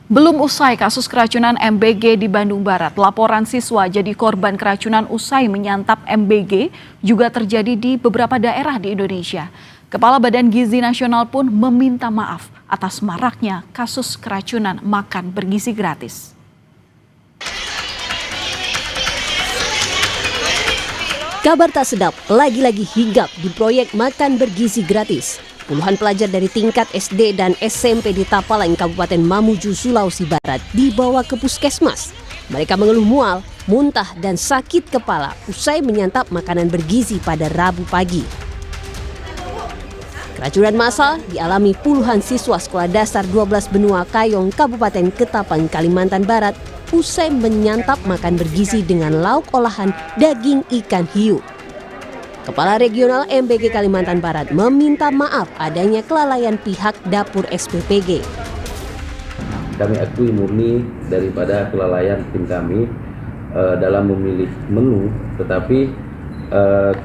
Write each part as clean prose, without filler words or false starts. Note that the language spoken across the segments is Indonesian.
Belum usai kasus keracunan MBG di Bandung Barat, laporan siswa jadi korban keracunan usai menyantap MBG juga terjadi di beberapa daerah di Indonesia. Kepala Badan Gizi Nasional pun meminta maaf atas maraknya kasus keracunan makan bergizi gratis. Kabar tak sedap lagi-lagi hinggap di proyek makan bergizi gratis. Puluhan pelajar dari tingkat SD dan SMP di Tapalang, Kabupaten Mamuju, Sulawesi Barat dibawa ke puskesmas. Mereka mengeluh mual, muntah, dan sakit kepala usai menyantap makanan bergizi pada Rabu pagi. Keracunan massal dialami puluhan siswa sekolah dasar 12 Benua Kayong, Kabupaten Ketapang, Kalimantan Barat usai menyantap makan bergizi dengan lauk olahan daging ikan hiu. Kepala Regional MBG Kalimantan Barat meminta maaf adanya kelalaian pihak dapur SPPG. Kami akui murni daripada kelalaian tim kami dalam memilih menu, tetapi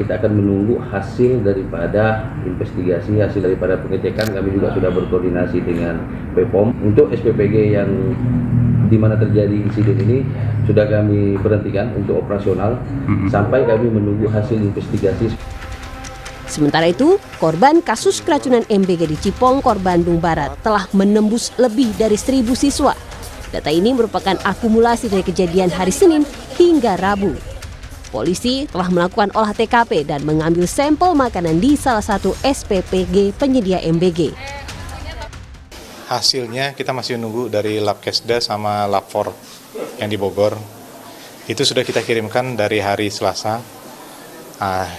kita akan menunggu hasil daripada investigasi, hasil daripada pengecekan. Kami juga sudah berkoordinasi dengan BPOM untuk SPPG yang di mana terjadi insiden ini sudah kami berhentikan untuk operasional sampai kami menunggu hasil investigasi. Sementara itu, korban kasus keracunan MBG di Cipongkor, Bandung Barat telah menembus lebih dari 1.000 siswa. Data ini merupakan akumulasi dari kejadian hari Senin hingga Rabu. Polisi telah melakukan olah TKP dan mengambil sampel makanan di salah satu SPPG penyedia MBG. Hasilnya kita masih menunggu dari Labkesda sama Labfor yang di Bogor. Itu sudah kita kirimkan dari hari Selasa.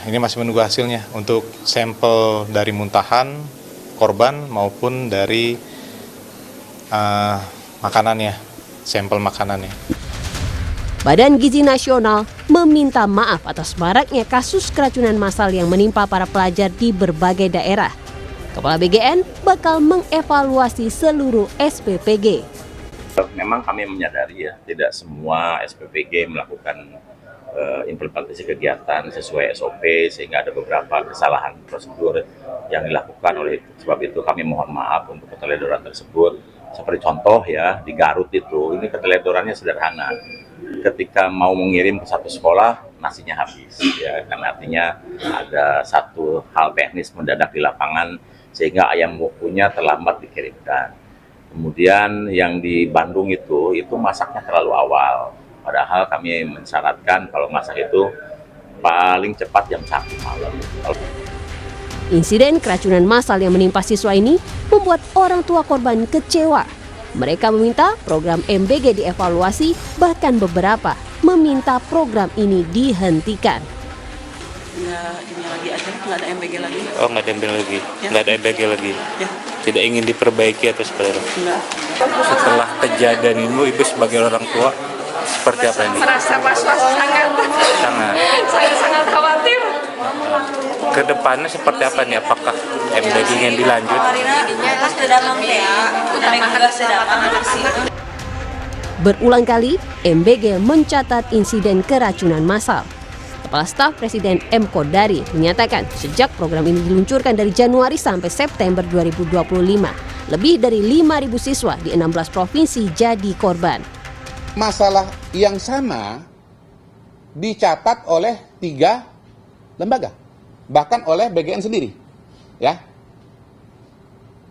Ini masih menunggu hasilnya untuk sampel dari muntahan korban maupun dari makanannya, sampel makanannya. Badan Gizi Nasional meminta maaf atas maraknya kasus keracunan massal yang menimpa para pelajar di berbagai daerah. Kepala BGN bakal mengevaluasi seluruh SPPG. Memang kami menyadari ya, tidak semua SPPG melakukan implementasi kegiatan sesuai SOP, sehingga ada beberapa kesalahan prosedur yang dilakukan. Oleh sebab itu kami mohon maaf untuk keteledoran tersebut. Seperti contoh ya, di Garut itu, ini keteledorannya sederhana. Ketika mau mengirim ke satu sekolah, nasinya habis. Ya, kan artinya ada satu hal teknis mendadak di lapangan, sehingga ayam wokunya terlambat dikirimkan. Kemudian yang di Bandung itu masaknya terlalu awal. Padahal kami mensyaratkan kalau masak itu paling cepat jam 1 malam. Insiden keracunan massal yang menimpa siswa ini membuat orang tua korban kecewa. Mereka meminta program MBG dievaluasi, bahkan beberapa meminta program ini dihentikan. Ini lagi aja, nggak ada MBG lagi. Oh, nggak ada MBG lagi, ya. Nggak ada MBG lagi. Ya. Tidak ingin diperbaiki atau seperti apa? Enggak. Setelah kejadian ini, Ibu sebagai orang tua seperti apa ini? Merasa was-was sangat. Saya sangat khawatir. Kedepannya seperti apa nih? Apakah MBG yang dilanjut? Berulang kali, MBG mencatat insiden keracunan massal. Kepala Staf Presiden M. Kodari menyatakan sejak program ini diluncurkan dari Januari sampai September 2025, lebih dari 5.000 siswa di 16 provinsi jadi korban. Masalah yang sama dicatat oleh 3 lembaga, bahkan oleh BGN sendiri. Ya.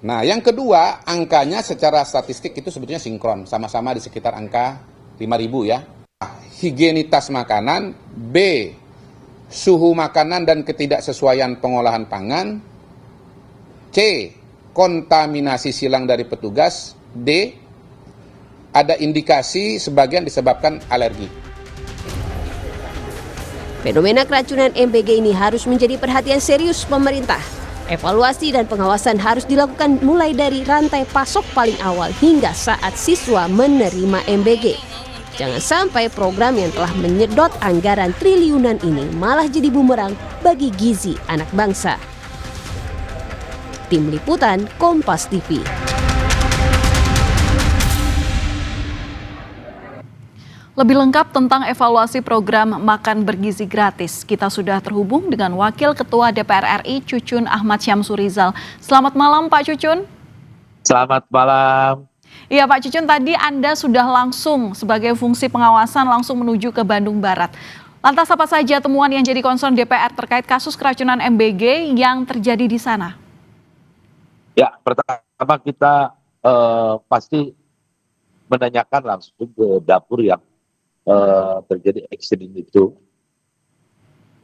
Nah, yang kedua, angkanya secara statistik itu sebetulnya sinkron, sama-sama di sekitar angka 5.000 ya. Higienitas makanan, B, suhu makanan dan ketidaksesuaian pengolahan pangan, C, kontaminasi silang dari petugas, D, ada indikasi sebagian disebabkan alergi. Fenomena keracunan MBG ini harus menjadi perhatian serius pemerintah. Evaluasi dan pengawasan harus dilakukan mulai dari rantai pasok paling awal hingga saat siswa menerima MBG. Jangan sampai program yang telah menyedot anggaran triliunan ini malah jadi bumerang bagi gizi anak bangsa. Tim Liputan Kompas TV. Lebih lengkap tentang evaluasi program makan bergizi gratis, kita sudah terhubung dengan Wakil Ketua DPR RI Cucun Ahmad Syamsurizal. Selamat malam Pak Cucun. Selamat malam. Iya Pak Cucun, tadi Anda sudah langsung sebagai fungsi pengawasan langsung menuju ke Bandung Barat. Lantas apa saja temuan yang jadi concern DPR terkait kasus keracunan MBG yang terjadi di sana? Ya, pertama kita pasti menanyakan langsung ke dapur yang terjadi eksiden itu.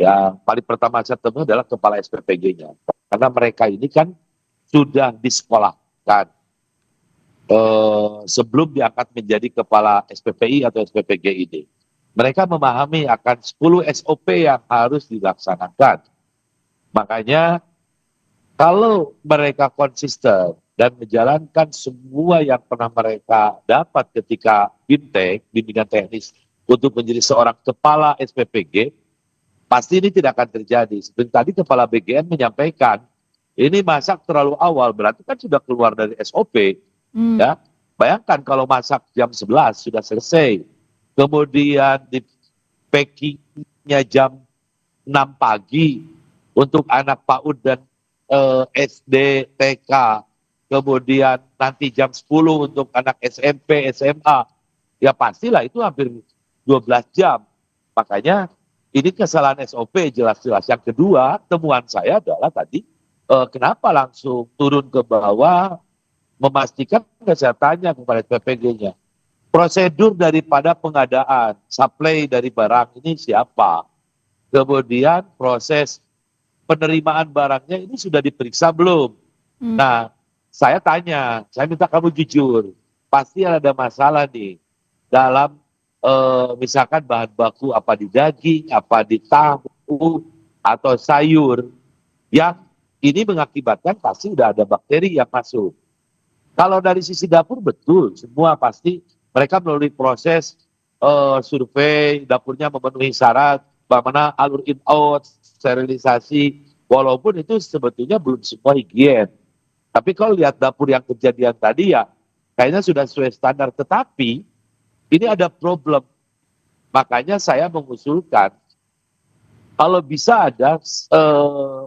Yang paling pertama saya temui adalah kepala SPPG-nya. Karena mereka ini kan sudah disekolahkan sebelum diangkat menjadi kepala SPPI atau SPPG ini. Mereka memahami akan 10 SOP yang harus dilaksanakan. Makanya kalau mereka konsisten dan menjalankan semua yang pernah mereka dapat ketika BIMTEK, bimbingan teknis, untuk menjadi seorang kepala SPPG, pasti ini tidak akan terjadi. Seperti tadi Kepala BGN menyampaikan, ini masak terlalu awal, berarti kan sudah keluar dari SOP. Ya, bayangkan kalau masak jam 11 sudah selesai, kemudian di packingnya jam 6 pagi untuk anak PAUD dan SD, TK, kemudian nanti jam 10 untuk anak SMP, SMA, ya pastilah itu hampir 12 jam. Makanya ini kesalahan SOP jelas-jelas. Yang kedua, temuan saya adalah tadi, kenapa langsung turun ke bawah, memastikan kesehatannya kepada SPPG-nya. Prosedur daripada pengadaan, supply dari barang ini siapa? Kemudian proses penerimaan barangnya ini sudah diperiksa belum? Nah, saya tanya, saya minta kamu jujur, pasti ada masalah nih dalam misalkan bahan baku apa di daging, apa di tahu, atau sayur, yang ini mengakibatkan pasti sudah ada bakteri yang masuk. Kalau dari sisi dapur betul, semua pasti mereka melalui proses survei, dapurnya memenuhi syarat, bagaimana alur in-out, sterilisasi, walaupun itu sebetulnya belum semua higien. Tapi kalau lihat dapur yang kejadian tadi ya, kayaknya sudah sesuai standar. Tetapi ini ada problem. Makanya saya mengusulkan, kalau bisa ada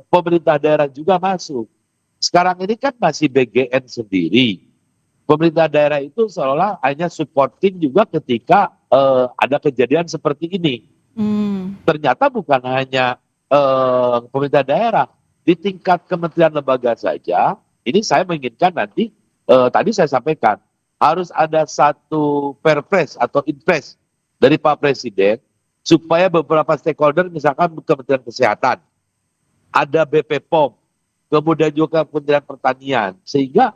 pemerintah daerah juga masuk. Sekarang ini kan masih BGN sendiri. Pemerintah daerah itu seolah hanya supporting juga ketika ada kejadian seperti ini. Ternyata bukan hanya pemerintah daerah, di tingkat kementerian lembaga saja, ini saya menginginkan nanti, tadi saya sampaikan, harus ada satu perpres atau impres dari Pak Presiden, supaya beberapa stakeholder, misalkan Kementerian Kesehatan, ada BPOM, kemudian juga Kementerian Pertanian, sehingga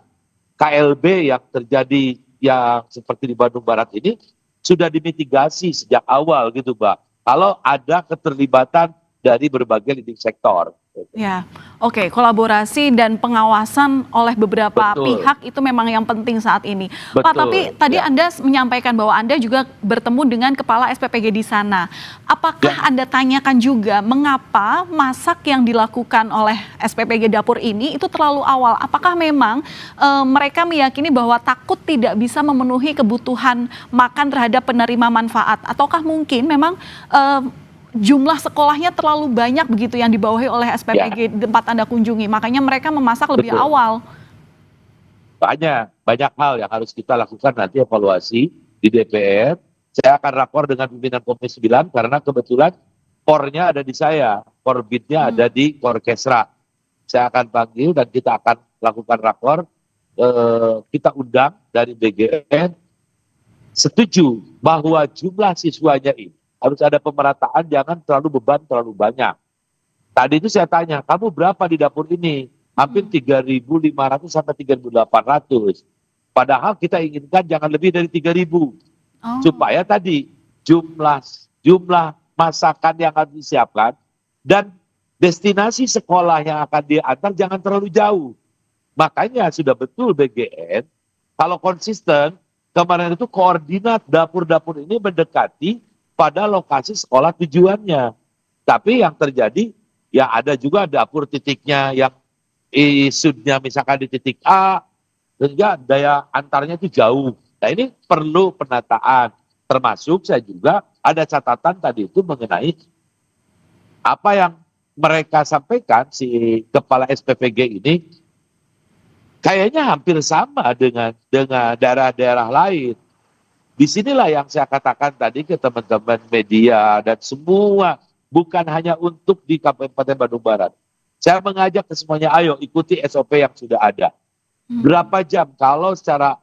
KLB yang terjadi yang seperti di Bandung Barat ini sudah dimitigasi sejak awal gitu, Mbak. Kalau ada keterlibatan dari berbagai leading sektor. Ya, oke, kolaborasi dan pengawasan oleh beberapa pihak itu memang yang penting saat ini. Pak, tapi tadi Anda menyampaikan bahwa Anda juga bertemu dengan kepala SPPG di sana. Apakah Anda tanyakan juga mengapa masak yang dilakukan oleh SPPG dapur ini itu terlalu awal? Apakah memang mereka meyakini bahwa takut tidak bisa memenuhi kebutuhan makan terhadap penerima manfaat? Ataukah mungkin memang jumlah sekolahnya terlalu banyak begitu yang dibawahi oleh SPPG tempat Anda kunjungi, makanya mereka memasak lebih awal? Banyak hal yang harus kita lakukan nanti evaluasi di DPR. Saya akan rapor dengan pimpinan Komisi 9 karena kebetulan kornya ada di saya, korbitnya ada di Korkesra. Saya akan panggil dan kita akan lakukan rapor. Kita undang dari BGN, setuju bahwa jumlah siswanya ini harus ada pemerataan, jangan terlalu beban terlalu banyak. Tadi itu saya tanya, kamu berapa di dapur ini? Hampir 3.500 sampai 3.800. Padahal kita inginkan jangan lebih dari 3.000. Supaya tadi jumlah masakan yang akan disiapkan dan destinasi sekolah yang akan diantar jangan terlalu jauh. Makanya sudah betul BGN, kalau konsisten, kemarin itu koordinat dapur-dapur ini mendekati pada lokasi sekolah tujuannya. Tapi yang terjadi, ya ada juga dapur titiknya yang isudnya misalkan di titik A, sehingga daya antarnya itu jauh. Nah ini perlu penataan. Termasuk saya juga ada catatan tadi itu mengenai apa yang mereka sampaikan, si kepala SPPG ini, kayaknya hampir sama dengan daerah-daerah lain. Disinilah yang saya katakan tadi ke teman-teman media dan semua, bukan hanya untuk di Kabupaten Bandung Barat. Saya mengajak ke semuanya, ayo ikuti SOP yang sudah ada. Berapa jam kalau secara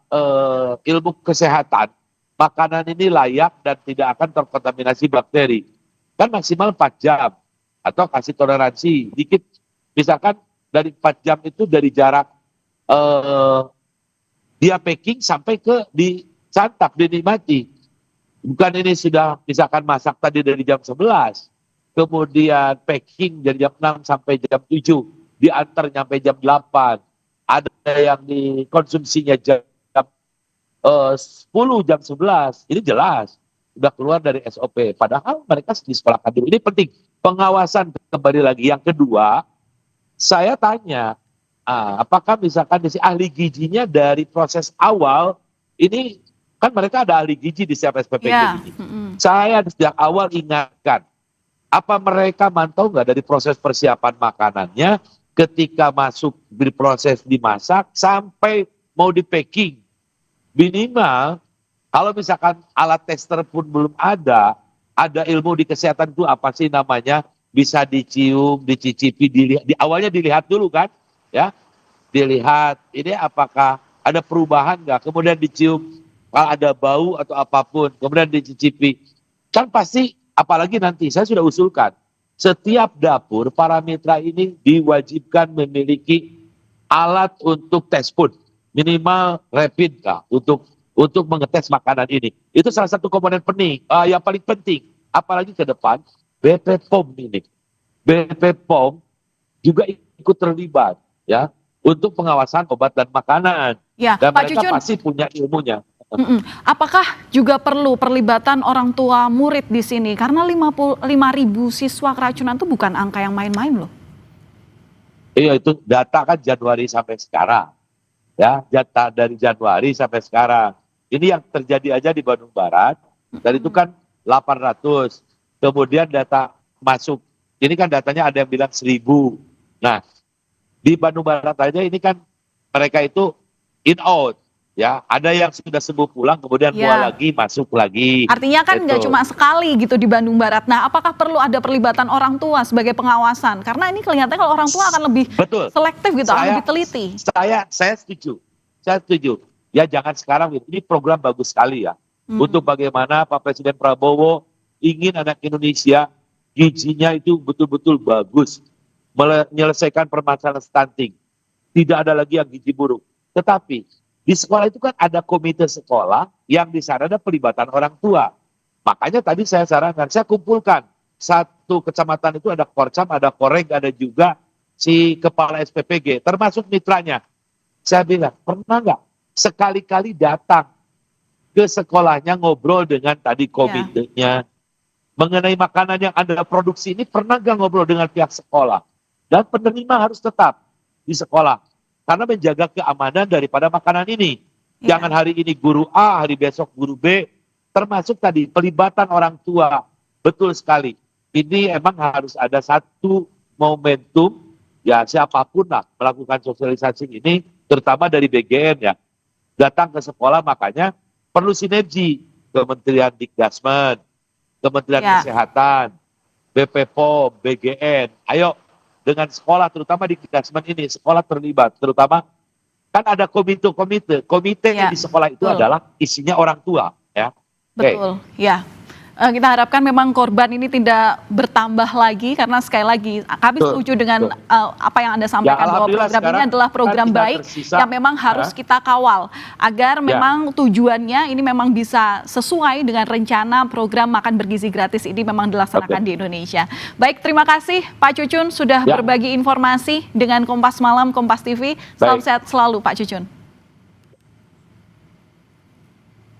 ilmu kesehatan, makanan ini layak dan tidak akan terkontaminasi bakteri. Kan maksimal 4 jam. Atau kasih toleransi dikit. Misalkan dari 4 jam itu dari jarak dia packing sampai ke disantap, dinikmati. Bukan ini sudah misalkan masak tadi dari jam 11, kemudian packing dari jam 6 sampai jam 7, diantar sampai jam 8, ada yang dikonsumsinya jam 10, jam 11, ini jelas sudah keluar dari SOP. Padahal mereka di sekolah dulu. Ini penting, pengawasan kembali lagi. Yang kedua, saya tanya, apakah misalkan si ahli gizinya dari proses awal, ini kan mereka ada ahli gizi di setiap SPPG ini. Saya sejak awal ingatkan, apa mereka mantau nggak dari proses persiapan makanannya, ketika masuk berproses dimasak, sampai mau di packing. Minimal, kalau misalkan alat tester pun belum ada ilmu di kesehatan itu apa sih namanya, bisa dicium, dicicipi, dilihat, awalnya dilihat dulu kan, ya, dilihat ini apakah ada perubahan nggak, kemudian dicium, kalau ada bau atau apapun, kemudian dicicipi, kan pasti, apalagi nanti saya sudah usulkan, setiap dapur para mitra ini diwajibkan memiliki alat untuk tes food, minimal rapid kah, untuk mengetes makanan ini. Itu salah satu komponen penting, yang paling penting. Apalagi ke depan, BP POM ini. BP POM juga ikut terlibat ya untuk pengawasan obat dan makanan. Ya, dan Pak mereka Cucun, pasti punya ilmunya. Apakah juga perlu perlibatan orang tua murid di sini? Karena 55.000 siswa keracunan itu bukan angka yang main-main loh. Iya, itu data kan Januari sampai sekarang. Ya, data dari Januari sampai sekarang. Ini yang terjadi aja di Bandung Barat, dan itu kan 800. Kemudian data masuk, ini kan datanya ada yang bilang 1.000. Nah, di Bandung Barat aja ini kan mereka itu in out. Ya, ada yang sudah sembuh pulang, kemudian mual lagi, masuk lagi. Artinya kan nggak cuma sekali gitu di Bandung Barat. Nah, apakah perlu ada perlibatan orang tua sebagai pengawasan? Karena ini kelihatannya kalau orang tua akan lebih selektif gitu, akan lebih teliti. Saya setuju. Ya jangan sekarang, ini program bagus sekali ya. Untuk bagaimana Pak Presiden Prabowo ingin anak Indonesia gizinya itu betul-betul bagus. Menyelesaikan permasalahan stunting. Tidak ada lagi yang gizi buruk. Tetapi di sekolah itu kan ada komite sekolah yang di sana ada pelibatan orang tua. Makanya tadi saya sarankan, saya kumpulkan satu kecamatan itu ada Korcam, ada Koreng, ada juga si kepala SPPG, termasuk mitranya. Saya bilang, pernah nggak sekali-kali datang ke sekolahnya ngobrol dengan tadi komitenya mengenai makanan yang Anda produksi ini, pernah nggak ngobrol dengan pihak sekolah? Dan penerima harus tetap di sekolah. Karena menjaga keamanan daripada makanan ini. Jangan hari ini guru A, hari besok guru B. Termasuk tadi pelibatan orang tua. Betul sekali. Ini emang harus ada satu momentum, ya siapapun lah melakukan sosialisasi ini, terutama dari BGN ya. Datang ke sekolah, makanya perlu sinergi. Kementerian Dikdasmen, Kementerian Kesehatan, BP POM, BGN. Ayo, dengan sekolah, terutama di Dikdasmen ini, sekolah terlibat, terutama kan ada komite di sekolah itu adalah isinya orang tua, ya. Betul, ya. Kita harapkan memang korban ini tidak bertambah lagi, karena sekali lagi kami setuju dengan apa yang Anda sampaikan, bahwa program ini adalah program baik yang memang harus kita kawal agar memang tujuannya ini memang bisa sesuai dengan rencana program makan bergizi gratis ini memang dilaksanakan di Indonesia. Baik, terima kasih Pak Cucun sudah berbagi informasi dengan Kompas Malam, Kompas TV. Salam sehat selalu Pak Cucun.